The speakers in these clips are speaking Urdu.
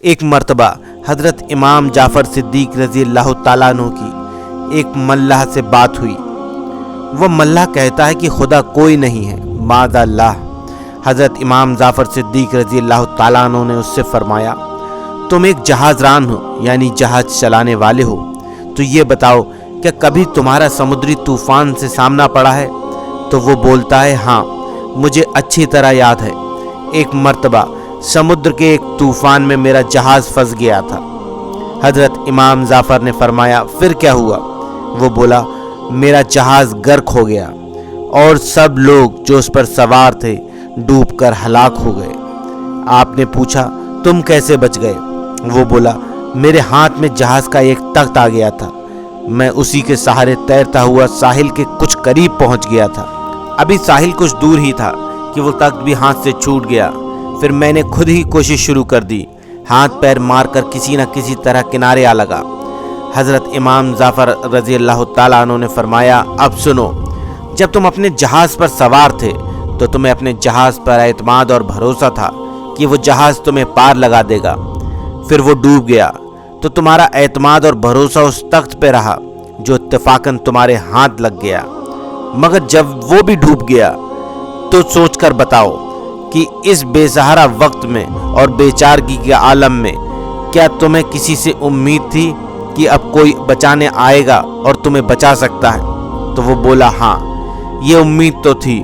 ایک مرتبہ حضرت امام جعفر صدیق رضی اللہ تعالیٰ عنہ کی ایک ملح سے بات ہوئی۔ وہ ملح کہتا ہے کہ خدا کوئی نہیں ہے، معاذ اللہ۔ حضرت امام جعفر صدیق رضی اللہ تعالیٰ عنہ نے اس سے فرمایا، تم ایک جہاز ران ہو، یعنی جہاز چلانے والے ہو، تو یہ بتاؤ کہ کبھی تمہارا سمندری طوفان سے سامنا پڑا ہے؟ تو وہ بولتا ہے، ہاں مجھے اچھی طرح یاد ہے، ایک مرتبہ سمندر کے ایک طوفان میں میرا جہاز پھنس گیا تھا۔ حضرت امام جعفر نے فرمایا، پھر کیا ہوا؟ وہ بولا، میرا جہاز غرق ہو گیا اور سب لوگ جو اس پر سوار تھے ڈوب کر ہلاک ہو گئے۔ آپ نے پوچھا، تم کیسے بچ گئے؟ وہ بولا، میرے ہاتھ میں جہاز کا ایک تخت آ گیا تھا، میں اسی کے سہارے تیرتا ہوا ساحل کے کچھ قریب پہنچ گیا تھا۔ ابھی ساحل کچھ دور ہی تھا کہ وہ تخت بھی ہاتھ سے چھوٹ گیا۔ پھر میں نے خود ہی کوشش شروع کر دی، ہاتھ پیر مار کر کسی نہ کسی طرح کنارے آ لگا۔ حضرت امام جعفر رضی اللہ تعالیٰ عنہ نے فرمایا، اب سنو، جب تم اپنے جہاز پر سوار تھے تو تمہیں اپنے جہاز پر اعتماد اور بھروسہ تھا کہ وہ جہاز تمہیں پار لگا دے گا۔ پھر وہ ڈوب گیا تو تمہارا اعتماد اور بھروسہ اس تخت پہ رہا جو اتفاقاً تمہارے ہاتھ لگ گیا، مگر جب وہ بھی ڈوب گیا تو سوچ کر بتاؤ کہ اس بے سہارا وقت میں اور بے چارگی کے عالم میں کیا تمہیں کسی سے امید تھی کہ اب کوئی بچانے آئے گا اور تمہیں بچا سکتا ہے؟ تو وہ بولا، ہاں یہ امید تو تھی۔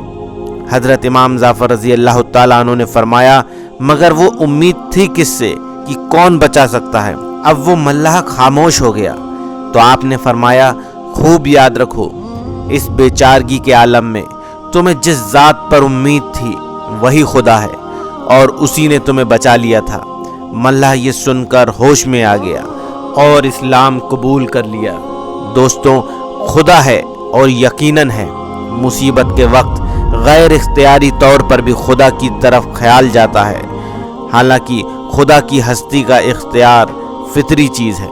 حضرت امام جعفر رضی اللہ تعالیٰ عنہ نے فرمایا، مگر وہ امید تھی کس سے کہ کون بچا سکتا ہے؟ اب وہ ملح خاموش ہو گیا تو آپ نے فرمایا، خوب یاد رکھو، اس بے چارگی کے عالم میں تمہیں جس ذات پر امید تھی وہی خدا ہے اور اسی نے تمہیں بچا لیا تھا۔ ملح یہ سن کر ہوش میں آ گیا اور اسلام قبول کر لیا۔ دوستوں، خدا ہے اور یقیناً ہے، مصیبت کے وقت غیر اختیاری طور پر بھی خدا کی طرف خیال جاتا ہے، حالانکہ خدا کی ہستی کا اختیار فطری چیز ہے۔